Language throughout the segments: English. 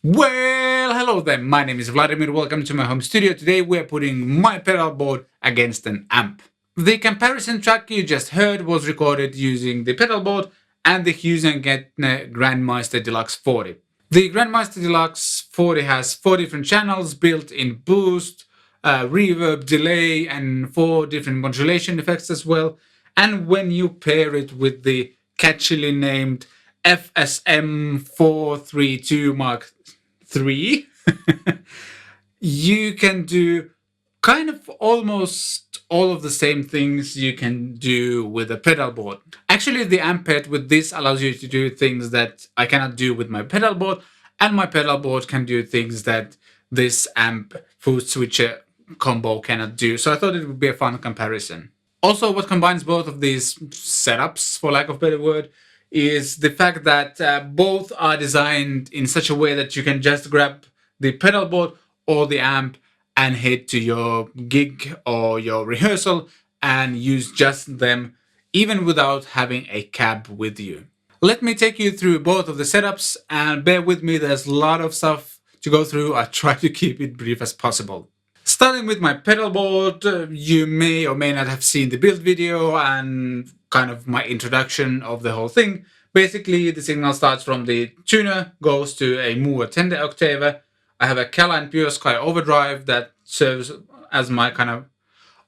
Well, hello there, my name is Vladimir, welcome to my home studio. Today we're putting my pedal board against an amp. The comparison track you just heard was recorded using the pedal board and the Hughes&Kettner GrandMeister Deluxe 40. The GrandMeister Deluxe 40 has 4 different channels, built-in boost, reverb, delay, and 4 different modulation effects as well. And when you pair it with the catchily named FSM 432 Mark 3, you can do kind of almost all of the same things you can do with a pedal board. Actually, the amp pad with this allows you to do things that I cannot do with my pedal board, and my pedal board can do things that this amp foot switcher combo cannot do. So I thought it would be a fun comparison. Also, what combines both of these setups, for lack of a better word, is the fact that both are designed in such a way that you can just grab the pedal board or the amp and head to your gig or your rehearsal and use just them, even without having a cab with you. Let me take you through both of the setups, and bear with me, there's a lot of stuff to go through. I try to keep it brief as possible. Starting with my pedal board, you may or may not have seen the build video and kind of my introduction of the whole thing. Basically, the signal starts from the tuner, goes to a Mooer tender Octaver. I have a Caline Pure Sky overdrive that serves as my kind of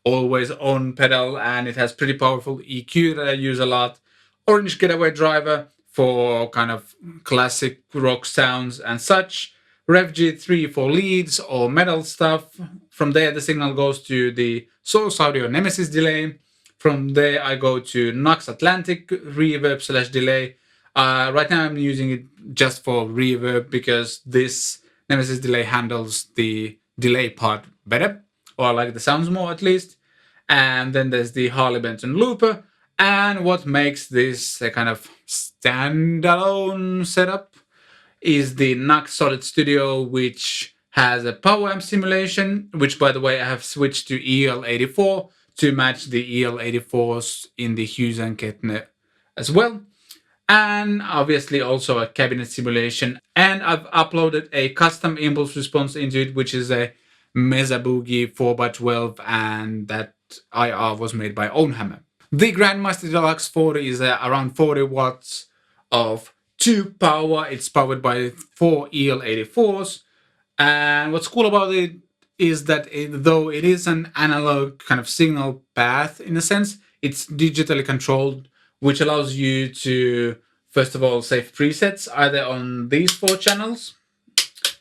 always on pedal, and it has pretty powerful EQ that I use a lot. Orange Getaway driver for kind of classic rock sounds and such. Revv G3 for leads or metal stuff. From there, the signal goes to the source audio Nemesis delay. From there, I go to Nux Atlantic reverb/delay. Right now, I'm using it just for reverb because this Nemesis delay handles the delay part better, or I like the sounds more at least. And then there's the Harley Benton looper. And what makes this a kind of standalone setup is the Nux Solid Studio, which has a power amp simulation, which, by the way, I have switched to EL84 to match the EL84s in the Hughes&Kettner as well. And obviously also a cabinet simulation. And I've uploaded a custom impulse response into it, which is a Mesa Boogie 4x12, and that IR was made by Ownhammer. The GrandMeister Deluxe 40 is around 40 watts of tube power. It's powered by 4 EL84s. And what's cool about it is that though it is an analog kind of signal path in a sense, it's digitally controlled, which allows you to, first of all, save presets either on these 4 channels,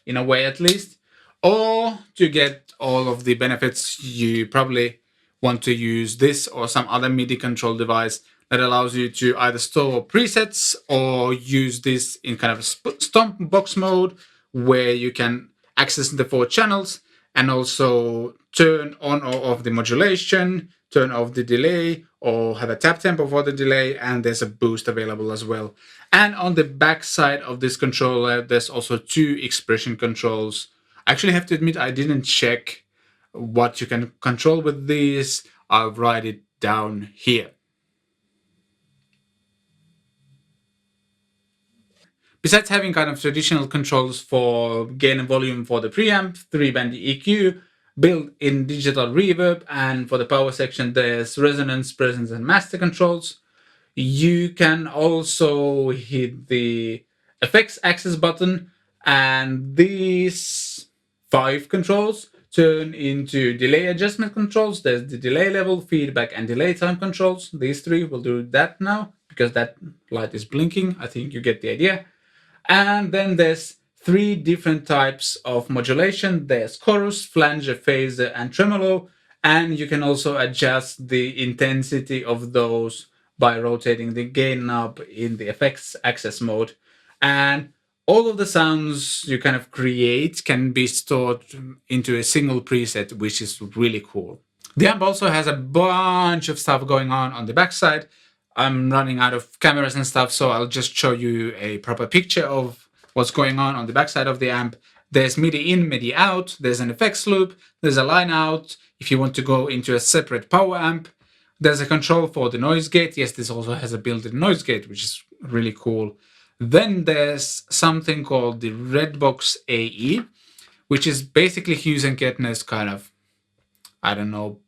in a way at least, or to get all of the benefits, you probably want to use this or some other MIDI control device that allows you to either store presets or use this in kind of a stomp box mode where you can access the 4 channels and also turn on or off the modulation, turn off the delay, or have a tap tempo for the delay, and there's a boost available as well. And on the back side of this controller, there's also 2 expression controls. I actually have to admit I didn't check what you can control with these. I'll write it down here. Besides having kind of traditional controls for gain and volume for the preamp, 3-band EQ, built-in digital reverb, and for the power section there's resonance, presence, and master controls. You can also hit the effects access button, and these 5 controls turn into delay adjustment controls. There's the delay level, feedback, and delay time controls. These 3 will do that now because that light is blinking. I think you get the idea. And then there's 3 different types of modulation. There's chorus, flanger, phaser, and tremolo. And you can also adjust the intensity of those by rotating the gain knob in the effects access mode. And all of the sounds you kind of create can be stored into a single preset, which is really cool. The amp also has a bunch of stuff going on the backside. I'm running out of cameras and stuff, so I'll just show you a proper picture of what's going on the backside of the amp. There's MIDI in, MIDI out, there's an effects loop, there's a line out if you want to go into a separate power amp. There's a control for the noise gate. Yes, this also has a built-in noise gate, which is really cool. Then there's something called the Redbox AE, which is basically Hughes&Kettner's kind of, I don't know,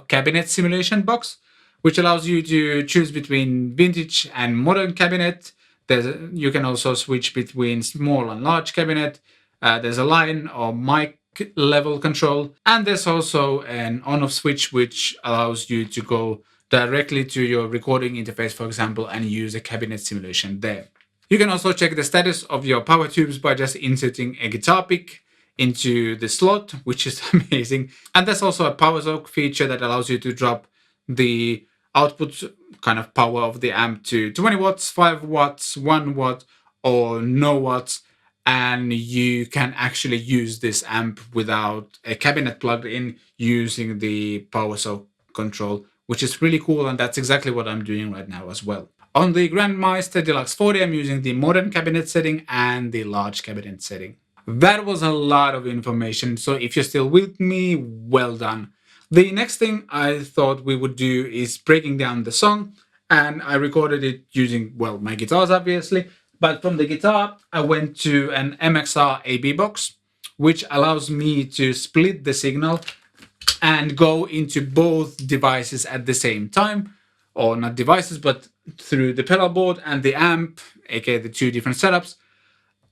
cabinet simulation box, which allows you to choose between vintage and modern cabinet. You can also switch between small and large cabinet. There's a line or mic level control, and there's also an on-off switch which allows you to go directly to your recording interface, for example, and use a cabinet simulation there. You can also check the status of your power tubes by just inserting a guitar pick into the slot, which is amazing. And there's also a power soak feature that allows you to drop the output kind of power of the amp to 20 watts, 5 watts, 1 watt, or no watts. And you can actually use this amp without a cabinet plugged in using the power soak control, which is really cool. And that's exactly what I'm doing right now as well. On the GrandMeister Deluxe 40, I'm using the modern cabinet setting and the large cabinet setting. That was a lot of information, so if you're still with me, well done. The next thing I thought we would do is breaking down the song, and I recorded it using, well, my guitars obviously, but from the guitar I went to an MXR AB box, which allows me to split the signal and go into both devices at the same time, or not devices, but through the pedal board and the amp, aka the two different setups.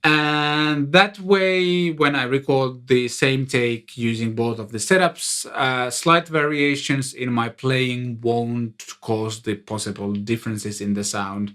And that way, when I record the same take using both of the setups, slight variations in my playing won't cause the possible differences in the sound.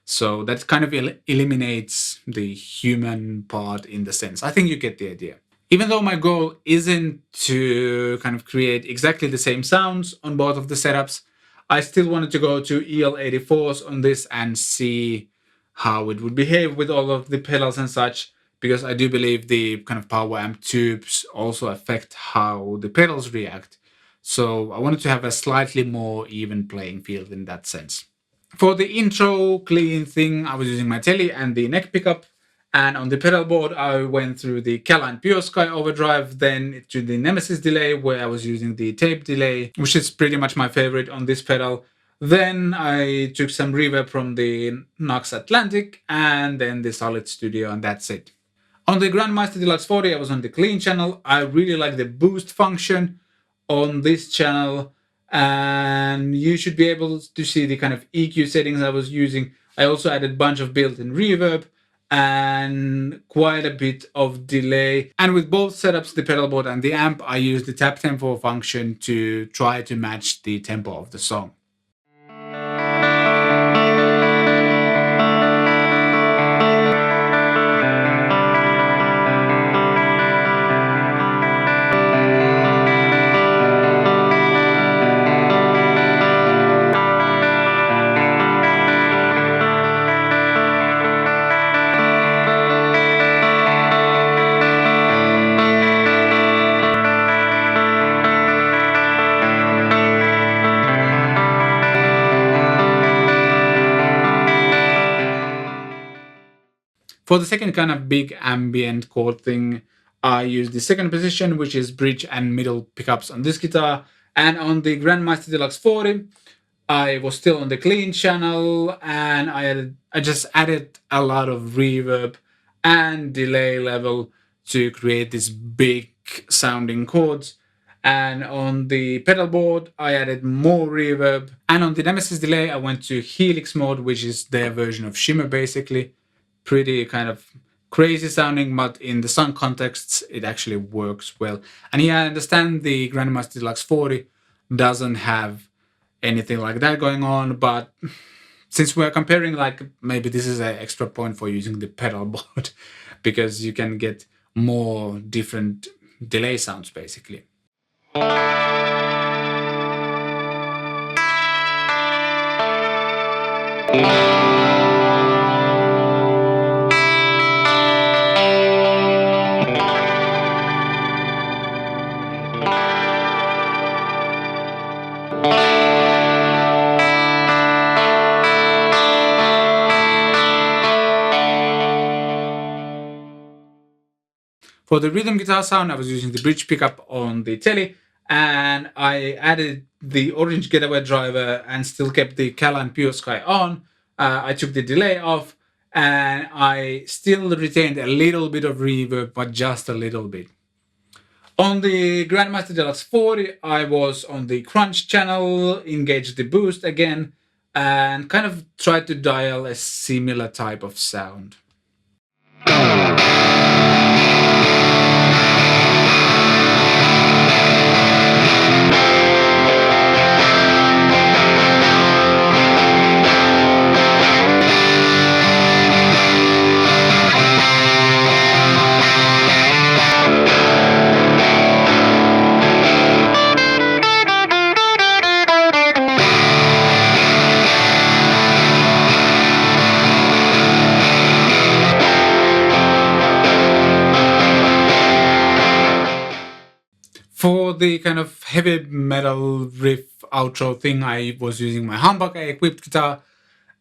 So that kind of eliminates the human part in the sense. I think you get the idea. Even though my goal isn't to kind of create exactly the same sounds on both of the setups, I still wanted to go to EL84s on this and see how it would behave with all of the pedals and such, because I do believe the kind of power amp tubes also affect how the pedals react. So I wanted to have a slightly more even playing field in that sense. For the intro clean thing, I was using my telly and the neck pickup. And on the pedal board, I went through the Caline Pure Sky overdrive, then to the Nemesis delay, where I was using the tape delay, which is pretty much my favorite on this pedal. Then I took some reverb from the Nux Atlantic and then the Solid Studio, and that's it. On the GrandMeister Deluxe 40, I was on the clean channel. I really like the boost function on this channel, and you should be able to see the kind of EQ settings I was using. I also added a bunch of built-in reverb and quite a bit of delay. And with both setups, the pedalboard and the amp, I used the tap tempo function to try to match the tempo of the song. For the second kind of big ambient chord thing, I use the second position, which is bridge and middle pickups on this guitar. And on the GrandMeister Deluxe 40, I was still on the clean channel, and I just added a lot of reverb and delay level to create these big sounding chords. And on the pedal board, I added more reverb. And on the Nemesis delay, I went to Helix mode, which is their version of Shimmer basically. Pretty kind of crazy sounding, but in the song contexts, it actually works well. And yeah, I understand the GrandMeister Deluxe 40 doesn't have anything like that going on, but since we're comparing, like, maybe this is an extra point for using the pedal board because you can get more different delay sounds basically. For the rhythm guitar sound, I was using the bridge pickup on the telly, and I added the orange Getaway driver and still kept the Caline Pure Sky on. I took the delay off, and I still retained a little bit of reverb, but just a little bit. On the GrandMeister Deluxe 40, I was on the crunch channel, engaged the boost again, and kind of tried to dial a similar type of sound. For the kind of heavy metal riff outro thing, I was using my humbucker equipped guitar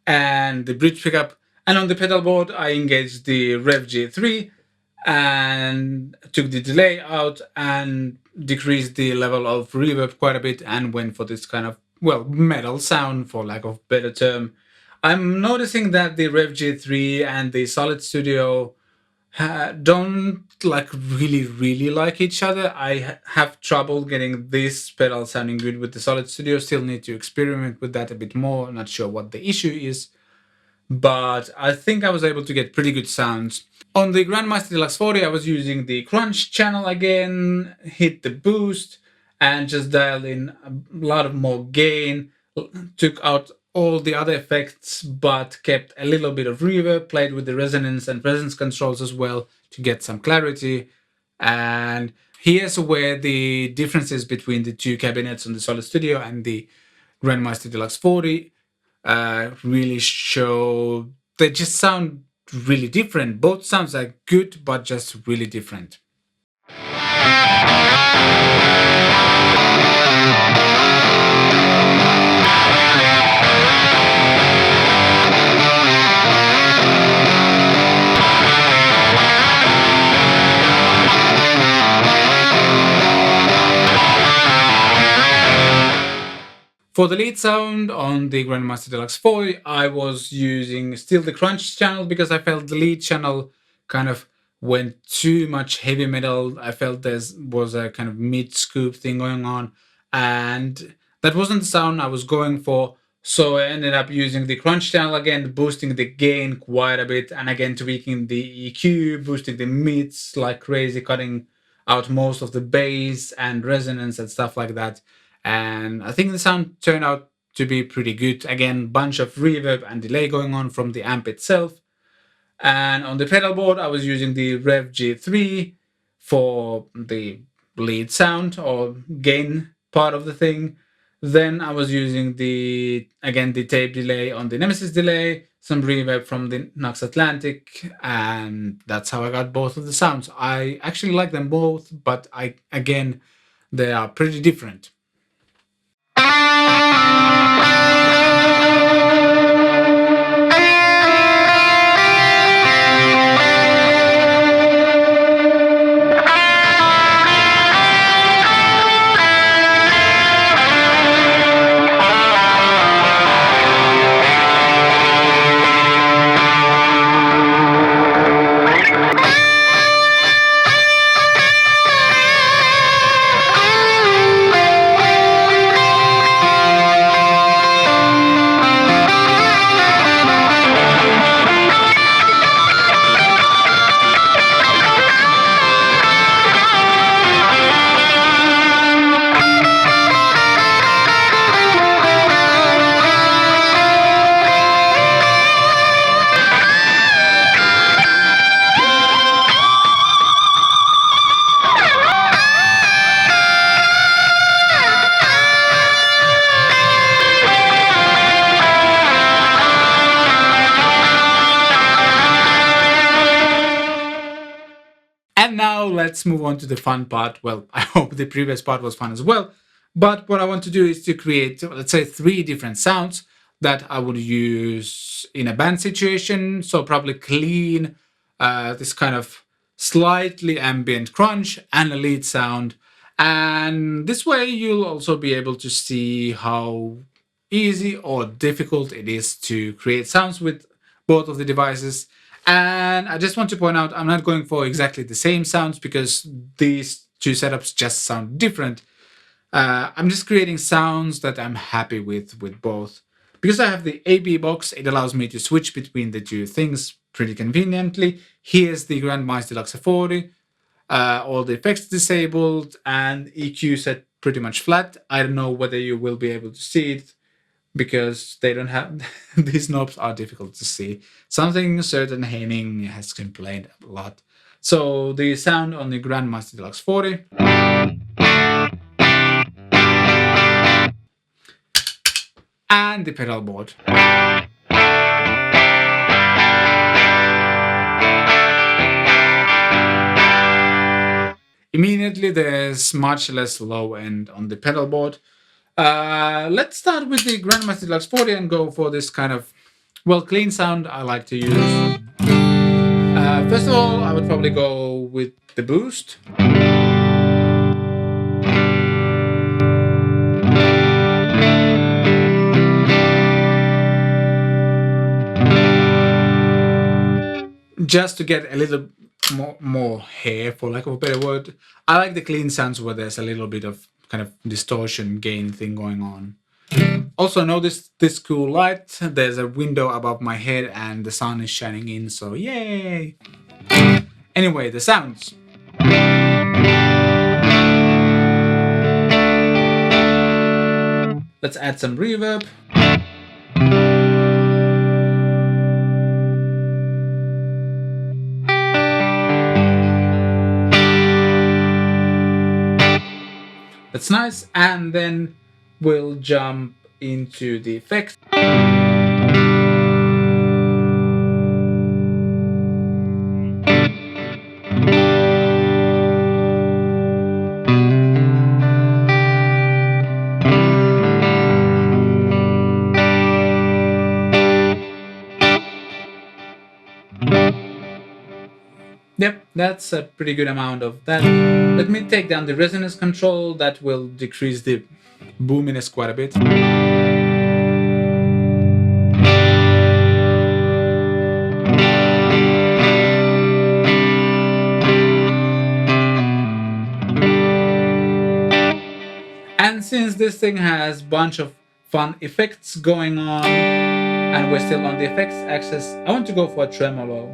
and the bridge pickup. And on the pedal board, I engaged the Revv G3 and took the delay out and decreased the level of reverb quite a bit and went for this kind of, well, metal sound, for lack of a better term. I'm noticing that the Revv G3 and the Solid Studio don't like really like each other. I have trouble getting this pedal sounding good with the Solid Studio. Still need to experiment with that a bit more. Not sure what the issue is, but I think I was able to get pretty good sounds. On the GrandMeister Deluxe 40, I was using the crunch channel again, hit the boost, and just dialed in a lot of more gain. Took out all the other effects, but kept a little bit of reverb, played with the resonance and presence controls as well to get some clarity. And here's where the differences between the two cabinets on the Solid Studio and the GrandMeister Deluxe 40 really show. They just sound really different. Both sounds are good, but just really different. For the lead sound on the GrandMeister Deluxe 40, I was using still the crunch channel because I felt the lead channel kind of went too much heavy metal. I felt there was a kind of mid scoop thing going on, and that wasn't the sound I was going for. So I ended up using the crunch channel again, boosting the gain quite a bit, and again tweaking the EQ, boosting the mids like crazy, cutting out most of the bass and resonance and stuff like that. And I think the sound turned out to be pretty good. Again, bunch of reverb and delay going on from the amp itself. And on the pedal board, I was using the Revv G3 for the lead sound or gain part of the thing. Then I was using the tape delay on the Nemesis delay, some reverb from the Nux Atlantic, and that's how I got both of the sounds. I actually like them both, but they are pretty different. And now let's move on to the fun part. Well, I hope the previous part was fun as well. But what I want to do is to create, let's say, 3 different sounds that I would use in a band situation. So probably clean, this kind of slightly ambient crunch and a lead sound. And this way you'll also be able to see how easy or difficult it is to create sounds with both of the devices. And I just want to point out, I'm not going for exactly the same sounds because these two setups just sound different. I'm just creating sounds that I'm happy with both. Because I have the AB box, it allows me to switch between the two things pretty conveniently. Here's the GrandMeister Deluxe 40, all the effects disabled and EQ set pretty much flat. I don't know whether you will be able to see it because they don't have these knobs are difficult to see. Something certain Henning has complained a lot. So the sound on the GrandMeister Deluxe 40. And the pedal board. Immediately there's much less low end on the pedal board. Let's start with the GrandMeister Deluxe 40 and go for this kind of, well, clean sound I like to use. First of all, I would probably go with the boost. Just to get a little more hair, for lack of a better word. I like the clean sounds where there's a little bit of kind of distortion gain thing going on. Also notice this cool light. There's a window above my head and the sun is shining in, so yay! Anyway, the sounds. Let's add some reverb. That's nice, and then we'll jump into the effects. Yep, that's a pretty good amount of that. Let me take down the resonance control. That will decrease the boominess quite a bit. And since this thing has a bunch of fun effects going on, and we're still on the effects axis, I want to go for a tremolo.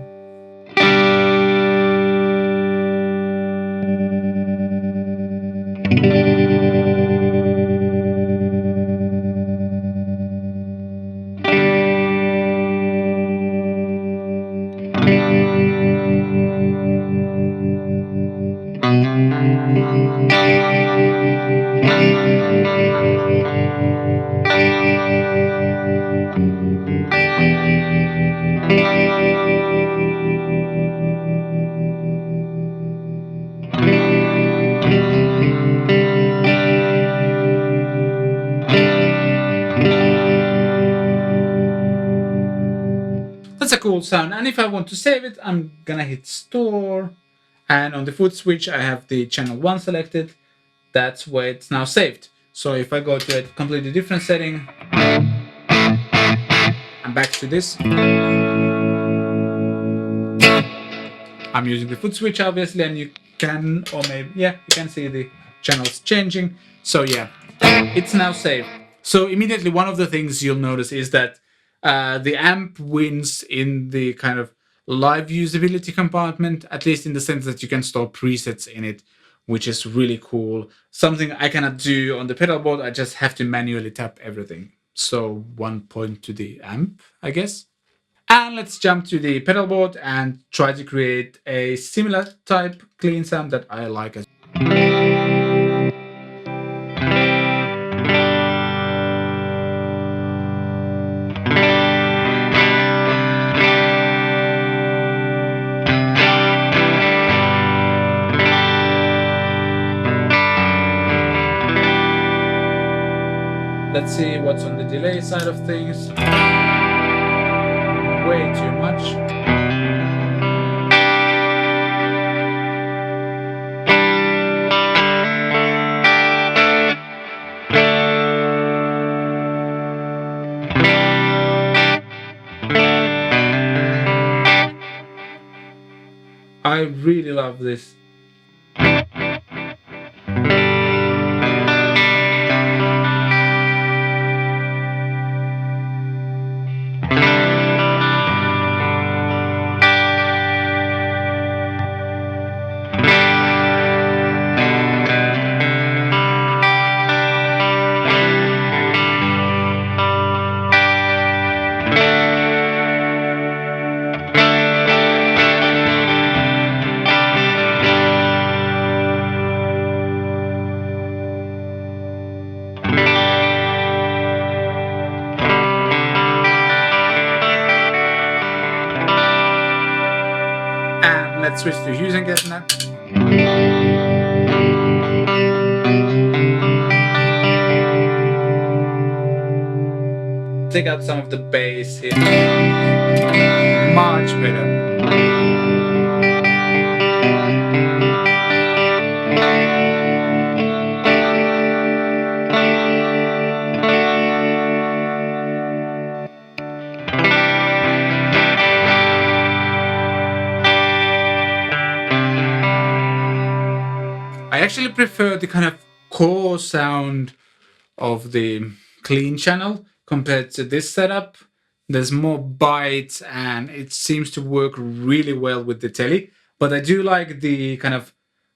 That's a cool sound, and if I want to save it, I'm gonna hit store, and on the foot switch I have the channel 1 selected. That's where it's now saved. So if I go to a completely different setting, I'm back to this. I'm using the foot switch obviously, and you can, or maybe, yeah, you can see the channels changing. So yeah, it's now saved. So immediately one of the things you'll notice is that the amp wins in the kind of live usability compartment, at least in the sense that you can store presets in it, which is really cool. Something I cannot do on the pedal board. I just have to manually tap everything. So 1 point to the amp, I guess. And let's jump to the pedal board and try to create a similar type clean sound that I like as well. Let's see what's on the delay side of things. Way too much. I really love this. And let's switch to Hughes&Kettner. Take out some of the bass here. Much better. I actually prefer the kind of core sound of the clean channel compared to this setup. There's more bites and it seems to work really well with the telly, but I do like the kind of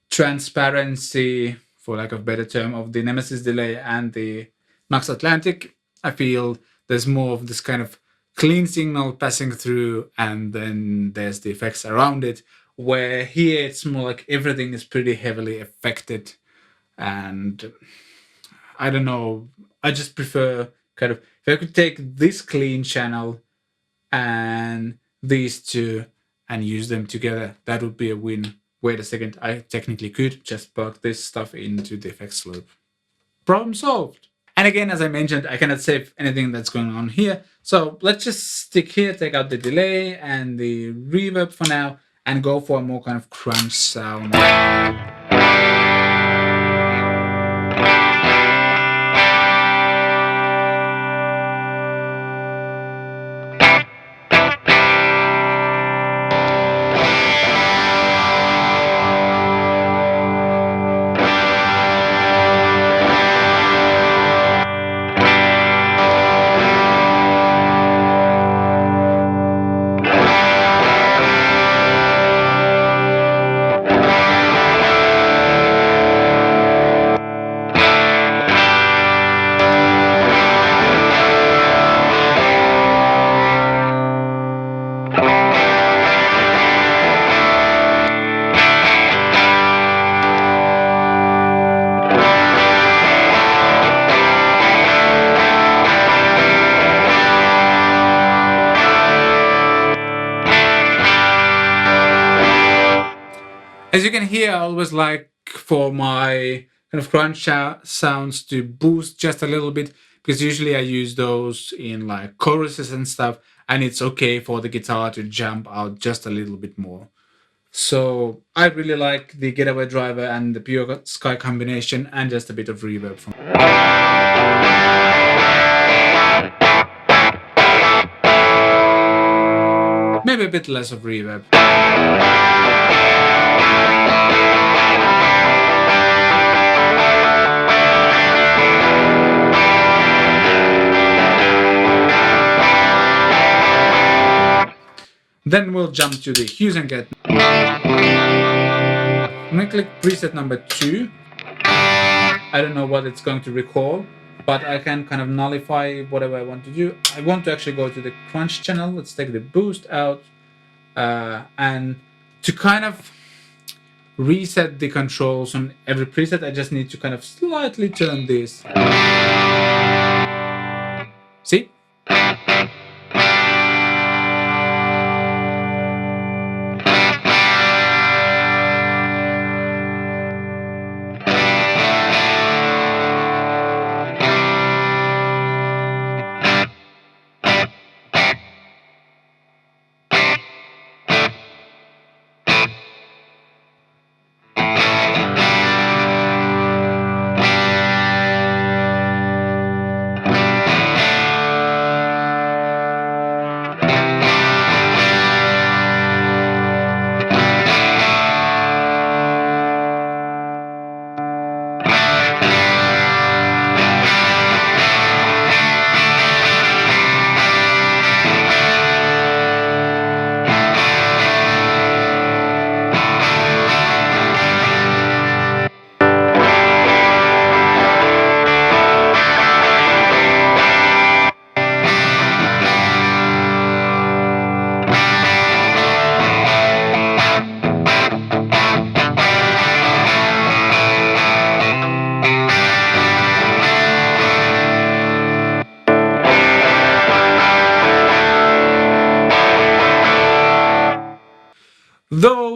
transparency, for lack of a better term, of the Nemesis delay and the Nux Atlantic. I feel there's more of this kind of clean signal passing through, and then there's the effects around it, where here it's more like everything is pretty heavily affected. And I don't know, I just prefer kind of, if I could take this clean channel and these two and use them together, that would be a win. Wait a second, I technically could just plug this stuff into the effects loop. Problem solved. And again, as I mentioned, I cannot save anything that's going on here. So let's just stick here, take out the delay and the reverb for now, and go for a more kind of crunch sound. As you can hear, I always like for my kind of crunch sounds to boost just a little bit, because usually I use those in like choruses and stuff, and it's okay for the guitar to jump out just a little bit more. So I really like the Getaway driver and the Pure Sky combination, and just a bit of reverb from maybe a bit less of reverb. Then we'll jump to the Hughes&Kettner. I'm going to click preset number 2. I don't know what it's going to recall, but I can kind of nullify whatever I want to do. I want to actually go to the crunch channel. Let's take the boost out. And to kind of reset the controls on every preset, I just need to kind of slightly turn this. See?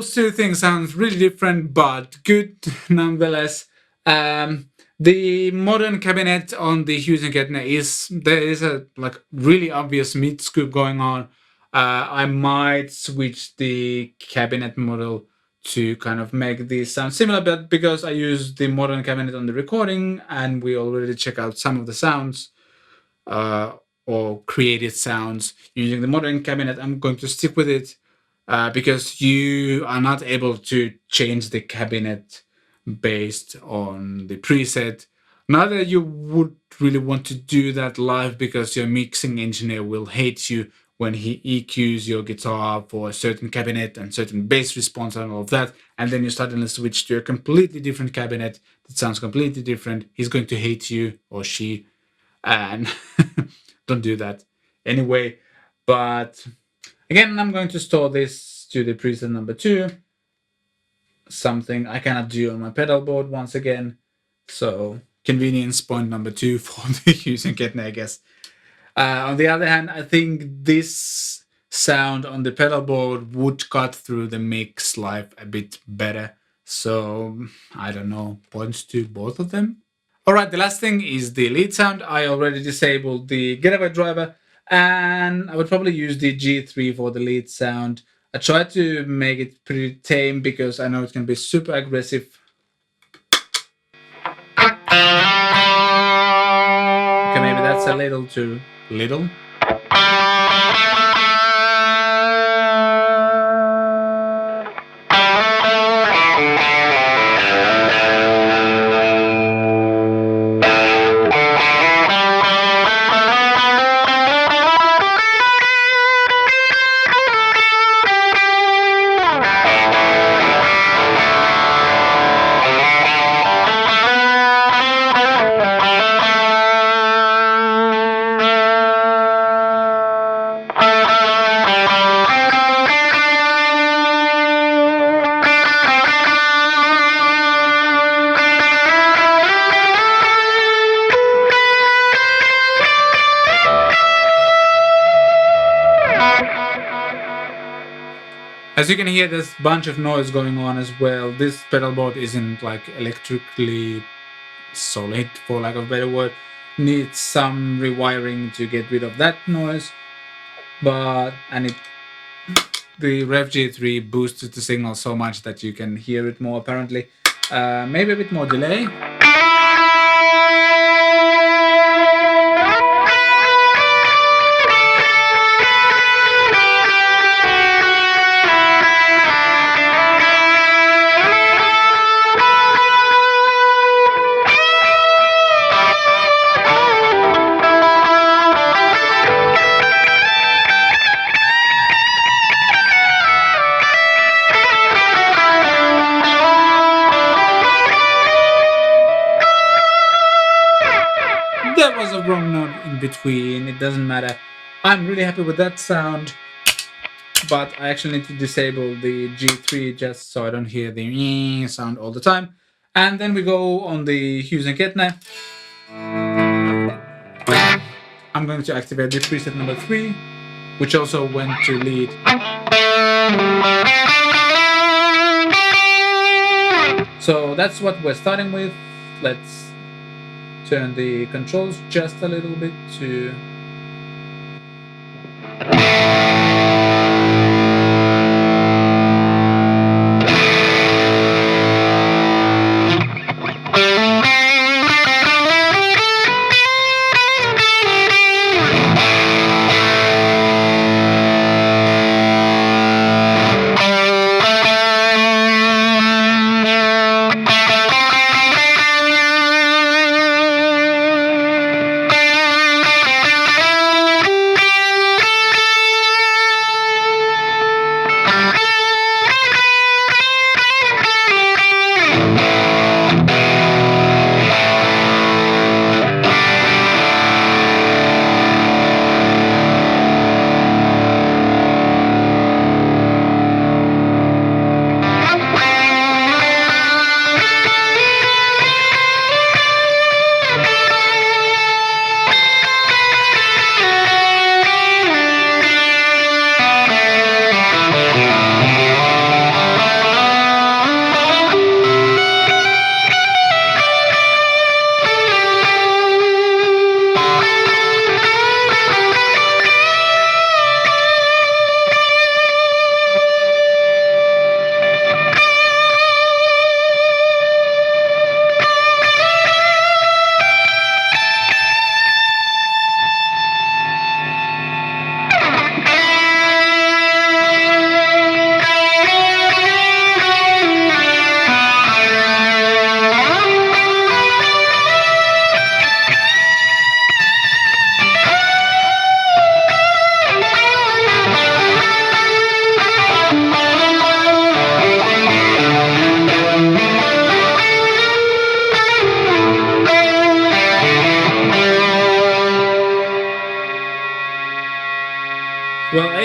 those two things sound really different, but good nonetheless. The modern cabinet on the Hughes&Kettner there is a like really obvious mid scoop going on. I might switch the cabinet model to kind of make this sound similar, but because I use the modern cabinet on the recording and we already check out some of the sounds or created sounds using the modern cabinet, I'm going to stick with it because you are not able to change the cabinet based on the preset. Not that you would really want to do that live because your mixing engineer will hate you when he EQs your guitar for a certain cabinet and certain bass response and all of that, and then you suddenly switch to a completely different cabinet that sounds completely different. He's going to hate you or she, and don't do that anyway. But again, I'm going to store this to the preset number 2, something I cannot do on my pedal board once again. So convenience point number 2 for the Hughes&Kettner, I guess. On the other hand, I think this sound on the pedal board would cut through the mix live a bit better. So I don't know, points to both of them. Alright, the last thing is the lead sound. I already disabled the Getaway driver and I would probably use the G3 for the lead sound. I tried to make it pretty tame because I know it can be super aggressive. Okay, maybe that's a little too little. As you can hear, there's a bunch of noise going on as well. This pedal board isn't like electrically solid, for lack of a better word. Needs some rewiring to get rid of that noise. The Revv G3 boosts the signal so much that you can hear it more apparently. Maybe a bit more delay. There was a wrong note in between, it doesn't matter. I'm really happy with that sound, but I actually need to disable the G3 just so I don't hear the sound all the time. And then we go on the Hughes&Kettner. I'm going to activate the preset number 3, which also went to lead. So that's what we're starting with. Let's turn the controls just a little bit to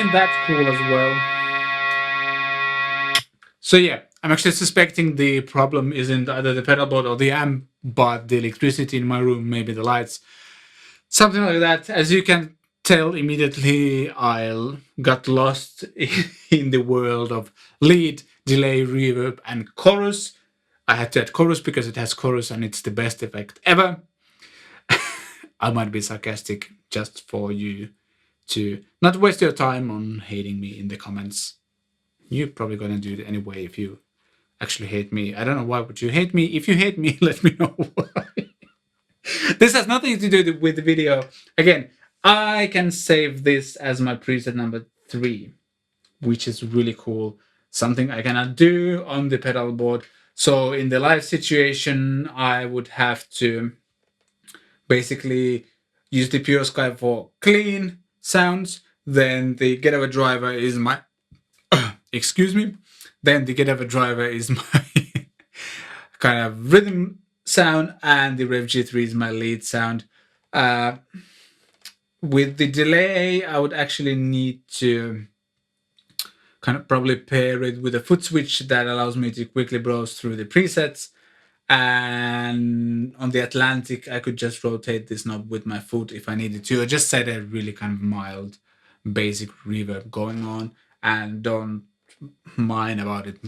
Isn't that cool as well? So yeah, I'm actually suspecting the problem isn't either the pedalboard or the amp, but the electricity in my room, maybe the lights, something like that. As you can tell immediately, I got lost in the world of lead, delay, reverb, and chorus. I had to add chorus because it has chorus and it's the best effect ever. I might be sarcastic just for you to not waste your time on hating me in the comments. You're probably gonna do it anyway if you actually hate me. I don't know why would you hate me. If you hate me, let me know why. This has nothing to do with the video. Again, I can save this as my preset number 3, which is really cool. Something I cannot do on the pedal board. So in the live situation, I would have to basically use the Pure Sky for clean sounds. Then the Getaway driver is my excuse me. Then the Getaway driver is my kind of rhythm sound, and the Revv G3 is my lead sound. With the delay, I would actually need to kind of probably pair it with a foot switch that allows me to quickly browse through the presets. And on the Atlantic, I could just rotate this knob with my foot if I needed to. I just set a really kind of mild, basic reverb going on, and don't mind about it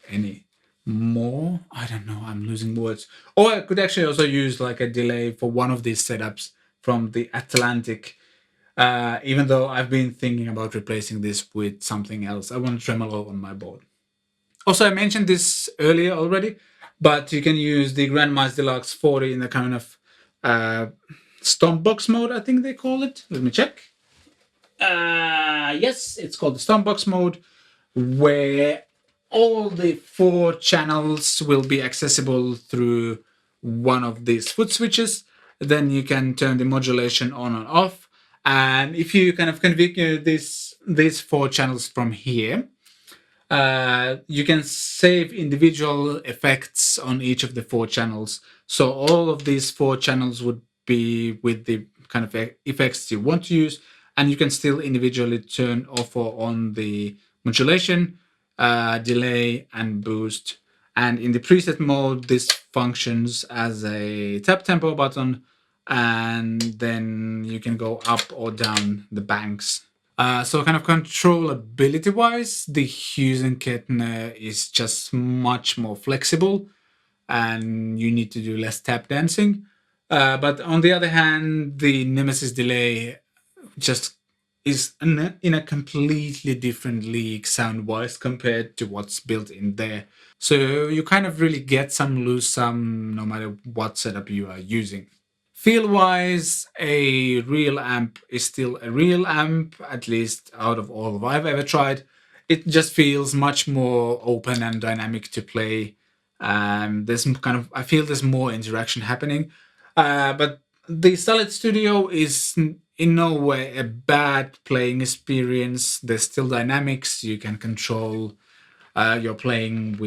any more. I don't know, I'm losing words. Or I could actually also use like a delay for one of these setups from the Atlantic, even though I've been thinking about replacing this with something else. I want tremolo on my board. Also, I mentioned this earlier already, but you can use the GrandMeister Deluxe 40 in the kind of Stompbox mode, I think they call it. Let me check. Yes, it's called the Stompbox mode, where all the 4 channels will be accessible through one of these foot switches. Then you can turn the modulation on and off. And if you kind of configure these 4 channels from here, you can save individual effects on each of the 4 channels. So all of these 4 channels would be with the kind of effects you want to use, and you can still individually turn off or on the modulation, delay, and boost. And in the preset mode, this functions as a tap tempo button, and then you can go up or down the banks. So kind of controllability wise, the Hughes&Kettner is just much more flexible, and you need to do less tap dancing. But on the other hand, the Nemesis delay just is in a completely different league sound wise compared to what's built in there. So you kind of really get some, lose some, no matter what setup you are using. Feel-wise, a real amp is still a real amp, at least out of all I've ever tried. It just feels much more open and dynamic to play. There's kind of, I feel there's more interaction happening. But the Solid Studio is in no way a bad playing experience. There's still dynamics. You can control you're playing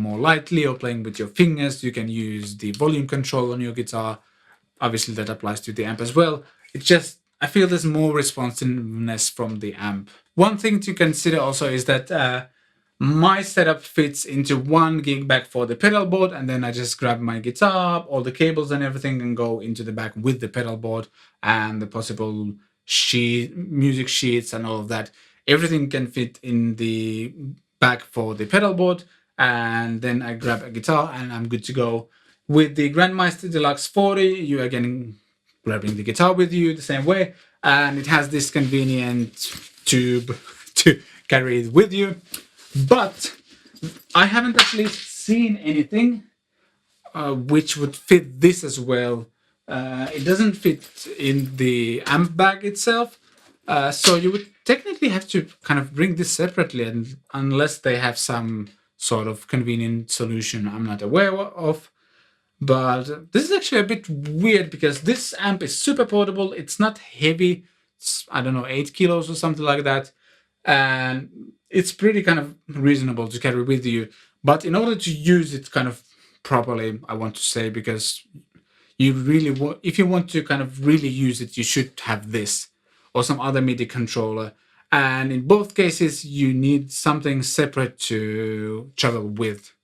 more lightly or playing with your fingers. You can use the volume control on your guitar. Obviously that applies to the amp as well. It's just, I feel there's more responsiveness from the amp. One thing to consider also is that my setup fits into 1 gig bag for the pedal board, and then I just grab my guitar, all the cables and everything, and go into the bag with the pedal board and the possible music sheets and all of that. Everything can fit in the bag for the pedal board, and then I grab a guitar and I'm good to go. With the GrandMeister Deluxe 40, you are getting grabbing the guitar with you the same way, and it has this convenient tube to carry it with you. But I haven't actually seen anything which would fit this as well. It doesn't fit in the amp bag itself, so you would technically have to kind of bring this separately, and unless they have some sort of convenient solution I'm not aware of. But this is actually a bit weird because this amp is super portable. It's not heavy. It's, I don't know, 8 kilos or something like that. And it's pretty kind of reasonable to carry with you. But in order to use it kind of properly, I want to say, because you really want, if you want to kind of really use it, you should have this or some other MIDI controller. And in both cases, you need something separate to travel with.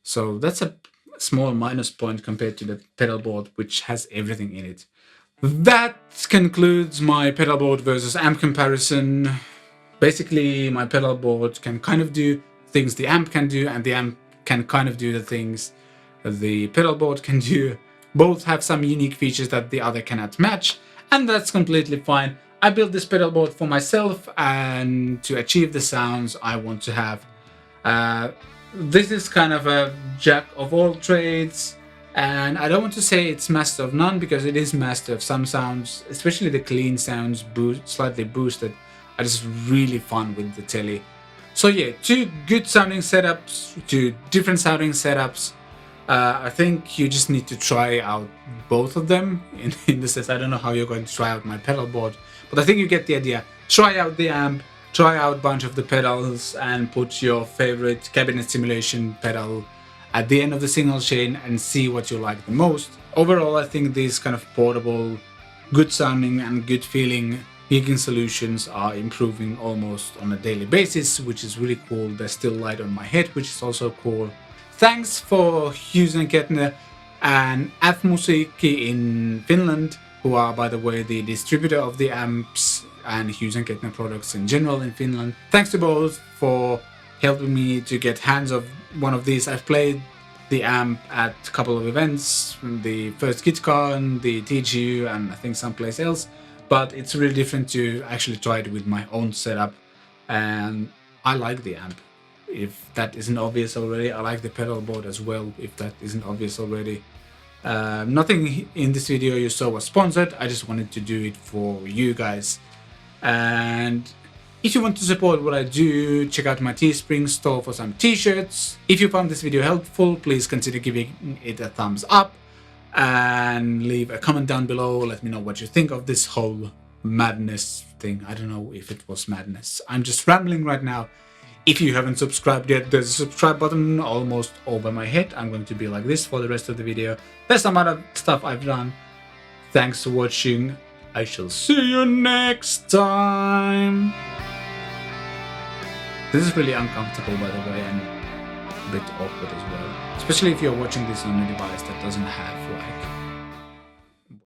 So that's a small minus point compared to the pedalboard, which has everything in it. That concludes my pedalboard versus amp comparison. Basically, my pedalboard can kind of do things the amp can do, and the amp can kind of do the things the pedalboard can do. Both have some unique features that the other cannot match, and that's completely fine. I built this pedalboard for myself and to achieve the sounds I want to have. This is kind of a jack of all trades, and I don't want to say it's master of none because it is master of some sounds, especially the clean sounds, slightly boosted, are just really fun with the telly. So yeah, two good sounding setups, two different sounding setups. I think you just need to try out both of them. In the sense, I don't know how you're going to try out my pedalboard, but I think you get the idea. Try out the amp, try out a bunch of the pedals, and put your favorite cabinet simulation pedal at the end of the signal chain and see what you like the most. Overall, I think these kind of portable, good sounding and good feeling gigging solutions are improving almost on a daily basis, which is really cool. There's still light on my head, which is also cool. Thanks for Hughes&Kettner and F-musiikki in Finland, who are, by the way, the distributor of the amps and Hughes&Kettner products in general in Finland. Thanks to both for helping me to get hands of one of these. I've played the amp at a couple of events, the first GitCon, the TGU, and I think someplace else, but it's really different to actually try it with my own setup, and I like the amp. If that isn't obvious already, I like the pedalboard as well, if that isn't obvious already. Nothing in this video you saw was sponsored, I just wanted to do it for you guys. And if you want to support what I do, check out my Teespring store for some t-shirts. If you found this video helpful, please consider giving it a thumbs up and leave a comment down below. Let me know what you think of this whole madness thing. I don't know if it was madness. I'm just rambling right now. If you haven't subscribed yet, there's a subscribe button almost over my head. I'm going to be like this for the rest of the video. There's some other stuff I've done. Thanks for watching. I shall see you next time. This is really uncomfortable, by the way, and a bit awkward as well. Especially if you're watching this on a device that doesn't have like